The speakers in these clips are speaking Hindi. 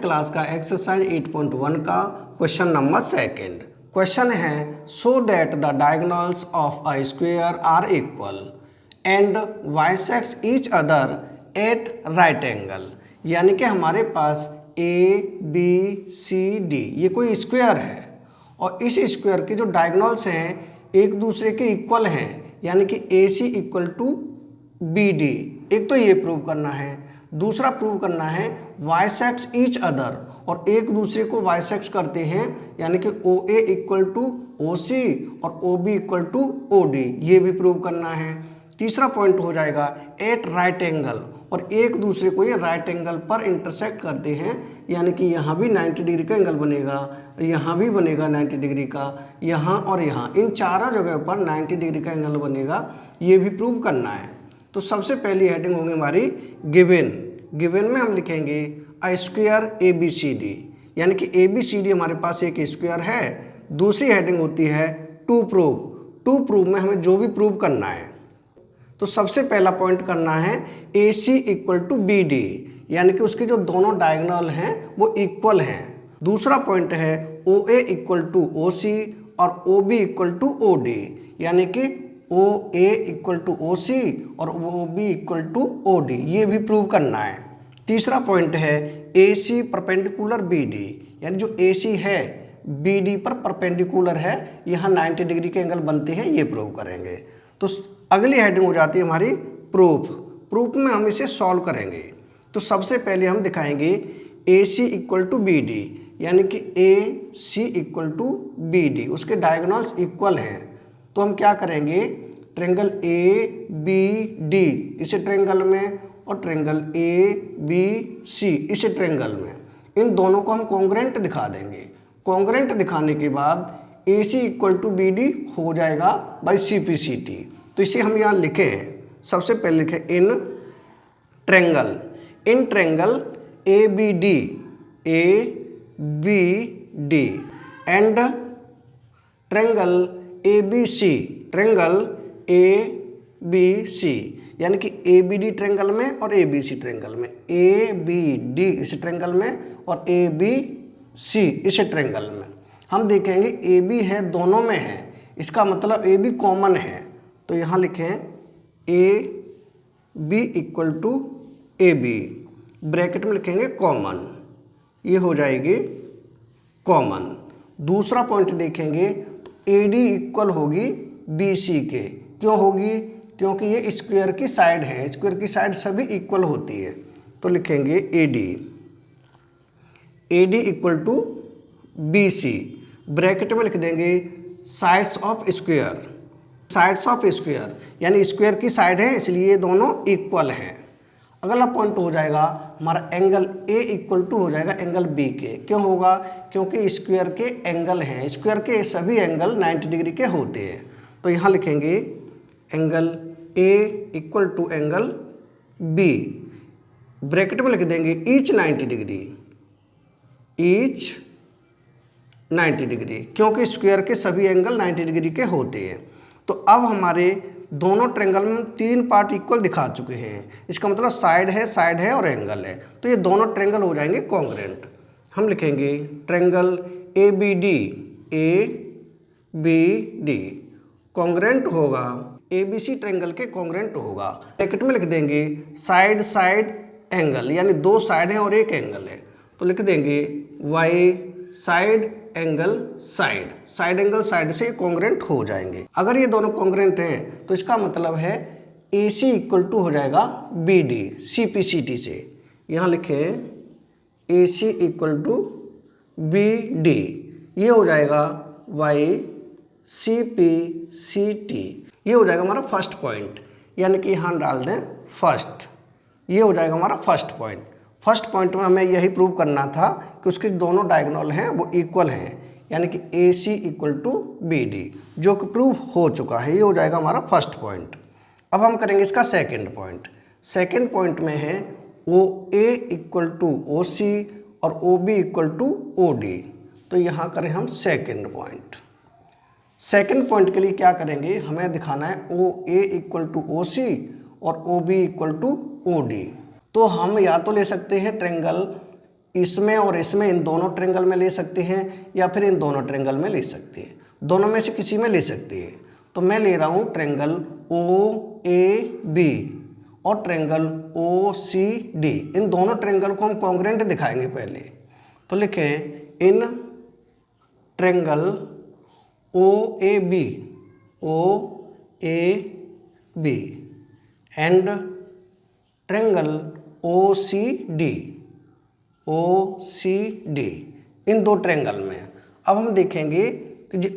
क्लास का एक्सरसाइज 8.1 का क्वेश्चन नंबर सेकंड। क्वेश्चन है so that the diagonals of a square are equal and bisects each other at right angle. यानी कि हमारे पास ए बी सी डी ये कोई स्क्वायर है और इस स्क्वायर के जो डायगोनल्स हैं एक दूसरे के इक्वल हैं, यानी कि ए C equal to B D. एक तो ये प्रूव करना है, दूसरा प्रूव करना है बाइसेक्ट्स ईच अदर, और एक दूसरे को बाइसेक्ट करते हैं, यानी कि O A equal to O C और O B equal to O D, ये भी प्रूव करना है। तीसरा पॉइंट हो जाएगा एट राइट एंगल, और एक दूसरे को ये राइट एंगल पर इंटरसेक्ट करते हैं, यानी कि यहाँ भी 90 डिग्री का एंगल बनेगा, यहाँ भी बनेगा 90 डिग्री का, यहाँ और यहाँ, इन चारों जगह पर 90 डिग्री का एंगल बनेगा, ये भी प्रूव करना है। तो सबसे पहली हेडिंग होगी हमारी गिवन। गिवन में हम लिखेंगे a square A B C D, यानी कि ए बी सी डी हमारे पास एक स्क्वायर है। दूसरी हेडिंग होती है टू प्रूव। टू प्रूव में हमें जो भी प्रूव करना है, तो सबसे पहला पॉइंट करना है A C equal to B D, यानी कि उसके जो दोनों डायगोनल हैं वो इक्वल हैं। दूसरा पॉइंट है ओ A equal to O C और O B equal to O D, यानी कि O A equal to O C और O B equal to O D, ये भी प्रूव करना है। तीसरा पॉइंट है A C perpendicular B D, यानी जो ए सी है बी डी पर परपेंडिकुलर है, यहाँ 90 डिग्री के एंगल बनते हैं, ये प्रूव करेंगे। तो अगली हेडिंग हो जाती है हमारी प्रूफ। प्रूफ में हम इसे सॉल्व करेंगे। तो सबसे पहले हम दिखाएंगे ए C equal to B D, यानी कि ए C equal to B D, उसके डायगोनल्स इक्वल हैं। तो हम क्या करेंगे, ट्रायंगल ए बी डी इस ट्रायंगल में और ट्रायंगल ए बी सी इस ट्रायंगल में, इन दोनों को हम कॉन्ग्रेंट दिखा देंगे। कॉन्ग्रेंट दिखाने के बाद A C equal to B D हो जाएगा by C P C T. तो इसे हम यहाँ लिखे हैं, सबसे पहले लिखे in triangle A B D and triangle A B C, यानी कि ए बी डी ट्रायंगल में और ए बी सी ट्रायंगल में, ए बी डी इस ट्रायंगल में और ए बी सी इस ट्रायंगल में। हम देखेंगे ए बी है दोनों में है, इसका मतलब ए बी कॉमन है। तो यहाँ लिखें A B equal to A B, bracket में लिखेंगे कॉमन, ये हो जाएगी कॉमन। दूसरा पॉइंट देखेंगे तो ए डी इक्वल होगी बी सी के। क्यों होगी? क्योंकि ये स्क्वायर की साइड है, स्क्वायर की साइड सभी इक्वल होती है। तो लिखेंगे A D equal to B C, bracket में लिख देंगे साइड्स ऑफ स्क्वायर, यानी स्क्वायर की साइड है इसलिए ये दोनों इक्वल हैं। अगला पॉइंट हो जाएगा हमारा एंगल ए इक्वल टू हो जाएगा एंगल बी के। क्यों होगा? क्योंकि स्क्वायर के एंगल हैं, स्क्वायर के सभी एंगल 90 डिग्री के होते हैं। तो यहाँ लिखेंगे angle A equal to angle B, bracket में लिख देंगे ईच 90 डिग्री, क्योंकि स्क्वायर के सभी एंगल 90 डिग्री के होते हैं। तो अब हमारे दोनों ट्रायंगल में 3 पार्ट इक्वल दिखा चुके हैं, इसका मतलब साइड है और एंगल है, तो ये दोनों ट्रायंगल हो जाएंगे कॉन्ग्रेंट। हम लिखेंगे triangle A B D congruent होगा ए बी सी ट्रायंगल के कॉन्ग्रेंट होगा। ब्रैकेट में लिख देंगे साइड एंगल, यानी 2 साइड है और 1 एंगल है, तो लिख देंगे वाई साइड एंगल साइड से कॉन्ग्रेंट हो जाएंगे। अगर ये दोनों कॉन्ग्रेंट हैं तो इसका मतलब है ए सी इक्वल टू हो जाएगा B D C P C T से। यहाँ लिखें A C equal to B D, ये हो जाएगा by C P C T, ये हो जाएगा हमारा फर्स्ट पॉइंट, यानी कि यहाँ डाल दें फर्स्ट, ये हो जाएगा हमारा फर्स्ट पॉइंट। फर्स्ट पॉइंट में हमें यही प्रूव करना था कि उसके दोनों डायगोनल हैं वो इक्वल हैं, यानी कि ए C equal to B D, जो कि प्रूव हो चुका है, ये हो जाएगा हमारा फर्स्ट पॉइंट। अब हम करेंगे इसका सेकंड पॉइंट। सेकंड पॉइंट में है ओ A equal to O C और O B equal to O D. तो यहाँ करें हम सेकंड पॉइंट। सेकंड पॉइंट के लिए क्या करेंगे, हमें दिखाना है ओ A equal to O C और O B equal to O D. तो हम या तो ले सकते हैं ट्रायंगल इसमें और इसमें, इन दोनों ट्रायंगल में ले सकते हैं या फिर इन दोनों ट्रायंगल में ले सकते हैं, दोनों में से किसी में ले सकते हैं। तो मैं ले रहा हूँ ट्रायंगल OAB और ट्रायंगल OCD, इन दोनों ट्रायंगल को हम कॉन्ग्रुएंट दिखाएंगे पहले। तो लिखें in triangle OAB and triangle OCD इन दो ट्रायंगल में अब हम देखेंगे कि जो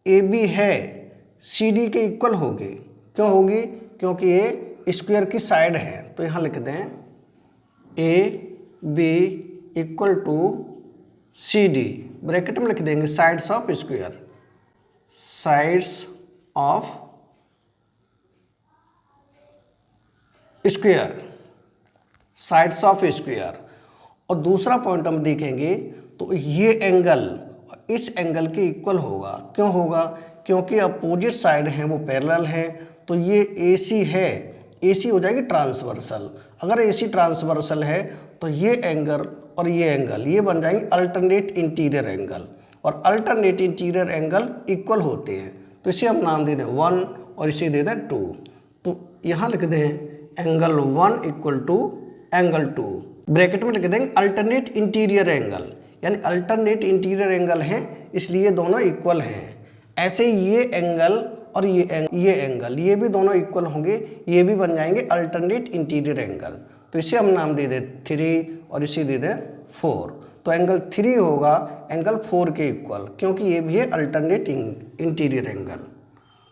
AB है CD के इक्वल होगी। क्यों होगी? क्योंकि ये स्क्वायर की साइड है। तो यहाँ लिख दें AB equal to CD, bracket में लिख देंगे sides of square, sides of square, sides of square. और दूसरा पॉइंट हम देखेंगे तो ये एंगल इस एंगल के इक्वल होगा। क्यों होगा? क्योंकि अपोजिट साइड हैं वो पैरेलल है। तो ये AC है, AC हो जाएगी ट्रांसवर्सल। अगर AC ट्रांसवर्सल है तो ये एंगल और ये एंगल ये बन जाएंगे अल्टरनेट इंटीरियर एंगल, और अल्टरनेट इंटीरियर एंगल इक्वल होते हैं। तो इसे हम नाम दे दें 1 और इसे दे दें 2। तो यहाँ लिख दें angle 1 equal to angle 2, bracket में लिख देंगे अल्टरनेट इंटीरियर एंगल, यानी अल्टरनेट इंटीरियर एंगल है इसलिए दोनों इक्वल हैं। ऐसे ये एंगल और ये एंगल ये भी दोनों इक्वल होंगे, ये भी बन जाएंगे अल्टरनेट इंटीरियर एंगल। तो इसे हम नाम दे दें 3 और इसे दे दें 4। तो एंगल 3 होगा एंगल 4 के इक्वल, क्योंकि ये भी है अल्टरनेट इंटीरियर एंगल।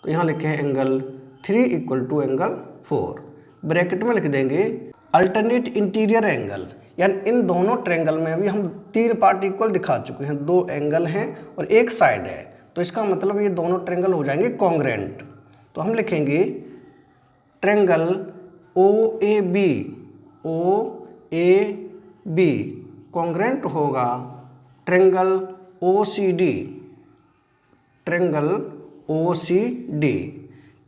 तो यहाँ लिखे हैं angle 3 equal to angle 4, bracket में लिख देंगे अल्टरनेट इंटीरियर एंगल, यानी इन दोनों ट्रायंगल में भी हम 3 पार्ट इक्वल दिखा चुके हैं, 2 एंगल हैं और एक साइड है। तो इसका मतलब ये दोनों ट्रायंगल हो जाएंगे कॉन्ग्रुएंट। तो हम लिखेंगे ट्रायंगल OAB कॉन्ग्रुएंट होगा ट्रायंगल OCD।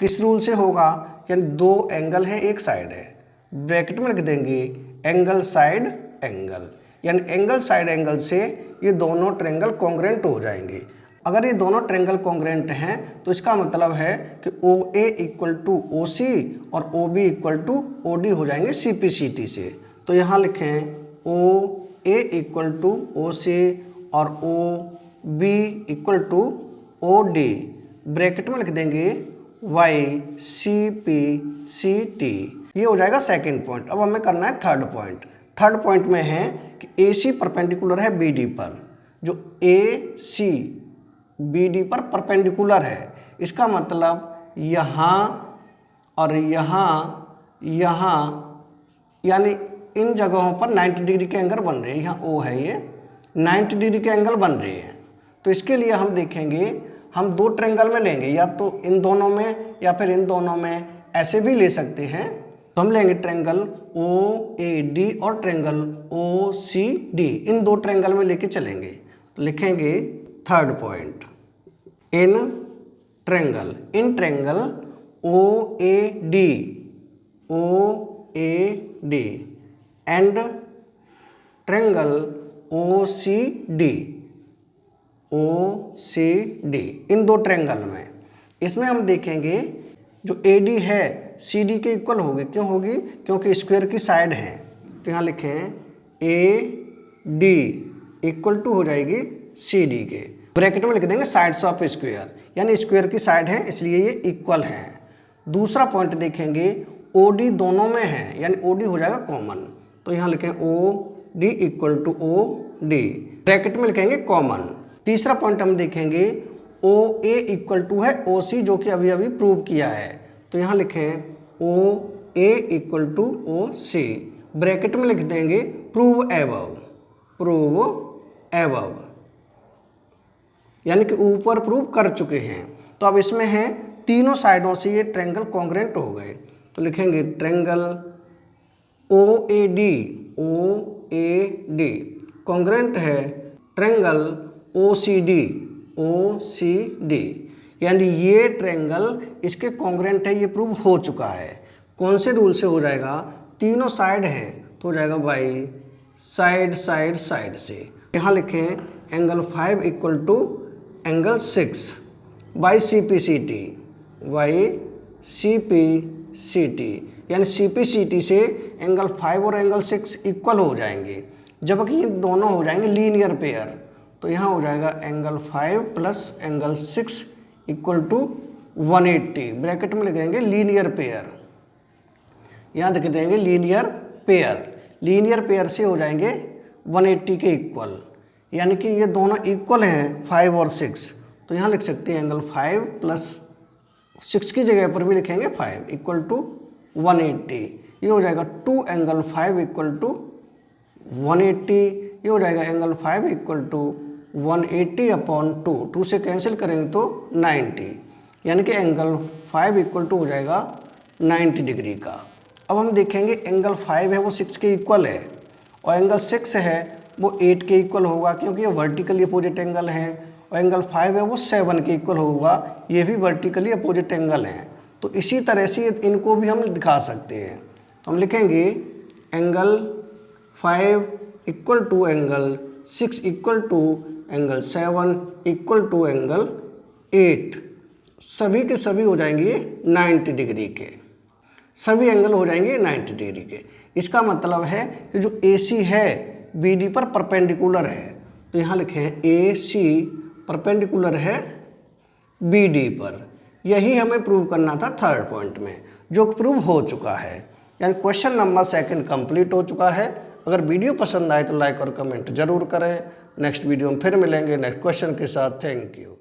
किस रूल से होगा? यानी 2 एंगल हैं एक साइड है, ब्रैकेट में लिख देंगे एंगल साइड एंगल, यानी एंगल साइड एंगल से ये दोनों ट्रायंगल कॉन्ग्रुएंट हो जाएंगे। अगर ये दोनों ट्रायंगल कॉन्ग्रुएंट हैं तो इसका मतलब है कि OA इक्वल टू OC और OB इक्वल टू OD हो जाएंगे CPCT से। तो यहाँ लिखें OA इक्वल टू OC और OB equal to OD, bracket में लिख देंगे CPCT। ये हो जाएगा सेकेंड पॉइंट। अब हमें करना है थर्ड पॉइंट। थर्ड पॉइंट में है कि AC परपेंडिकुलर है BD पर, जो AC BD पर परपेंडिकुलर है, इसका मतलब यहाँ और यहाँ यानी इन जगहों पर 90 डिग्री के एंगल बन रहे हैं। यहाँ O है, ये 90 डिग्री के एंगल बन रहे हैं। तो इसके लिए हम देखेंगे, हम 2 ट्रायंगल में लेंगे, या तो इन दोनों में या फिर इन दोनों में, ऐसे भी ले सकते हैं। तो हम लेंगे ट्रायंगल OAD और ट्रायंगल OCD, इन 2 ट्रायंगल में लेके चलेंगे। तो लिखेंगे third point in triangle OAD and triangle OCD in 2 triangle में। इसमें हम देखेंगे जो AD है CD के इक्वल होगी। क्यों होगी? क्योंकि स्क्वायर की साइड है। तो यहाँ लिखें AD इक्वल टू हो जाएगी CD के, ब्रैकेट में लिख देंगे साइड्स ऑफ स्क्वायर, यानी स्क्वायर की साइड है इसलिए ये इक्वल है। दूसरा पॉइंट देखेंगे OD दोनों में है, यानी OD हो जाएगा कॉमन। तो यहाँ लिखें OD equal to OD, bracket में लिखेंगे कॉमन। तीसरा पॉइंट हम देखेंगे OA इक्वल टू है OC, जो कि अभी अभी प्रूव किया है। तो यहाँ लिखें OA equal to OC, bracket में लिख देंगे प्रूव एबव, यानी कि ऊपर प्रूव कर चुके हैं। तो अब इसमें है तीनों साइडों से ये ट्रायंगल कॉन्ग्रुएंट हो गए। तो लिखेंगे ट्रायंगल OAD कॉन्ग्रुएंट है ट्रायंगल OCD, यानी ये ट्रायंगल इसके कॉन्ग्रुएंट है, ये प्रूव हो चुका है। कौन से रूल से हो जाएगा? तीनों साइड हैं तो हो जाएगा बाई साइड साइड साइड से। यहाँ लिखें angle 5 equal to angle 6 by CPCT, by CPCT, यानी CPCT से एंगल 5 और एंगल 6 इक्वल हो जाएंगे, जबकि ये दोनों हो जाएंगे लीनियर पेयर। तो यहाँ हो जाएगा angle 5 plus angle 6 equal to 180, bracket में लिख देंगे लीनियर पेयर, यहाँ लिख देंगे लीनियर पेयर। लीनियर पेयर से हो जाएंगे 180 के इक्वल, यानी कि ये दोनों इक्वल हैं 5 और 6। तो यहाँ लिख सकते हैं एंगल 5 प्लस 6 की जगह पर भी लिखेंगे 5 इक्वल टू 180। ये हो जाएगा 2 एंगल 5 इक्वल टू 180। ये हो जाएगा एंगल 5 इक्वल टू 180 अपॉन 2, 2 से कैंसिल करेंगे तो 90, यानी कि एंगल 5 इक्वल टू हो जाएगा 90 डिग्री का। अब हम देखेंगे एंगल 5 है वो 6 के इक्वल है, और एंगल 6 है वो 8 के इक्वल होगा, क्योंकि ये वर्टिकली अपोजिट एंगल है। और एंगल 5 है वो 7 के इक्वल होगा, ये भी वर्टिकली अपोजिट एंगल हैं। तो इसी तरह से इनको भी हम दिखा सकते हैं। तो हम लिखेंगे angle 5 equal to angle 6 equal to angle 7 equal to angle 8, सभी के सभी हो जाएंगे 90 डिग्री के, सभी एंगल हो जाएंगे 90 डिग्री के। इसका मतलब है कि जो AC है BD पर परपेंडिकुलर है। तो यहाँ लिखें AC परपेंडिकुलर है BD पर। यही हमें प्रूव करना था थर्ड पॉइंट में, जो प्रूव हो चुका है, यानी क्वेश्चन नंबर 2 कंप्लीट हो चुका है। अगर वीडियो पसंद आए तो लाइक और कमेंट जरूर करें। नेक्स्ट वीडियो में फिर मिलेंगे नेक्स्ट क्वेश्चन के साथ। Thank you.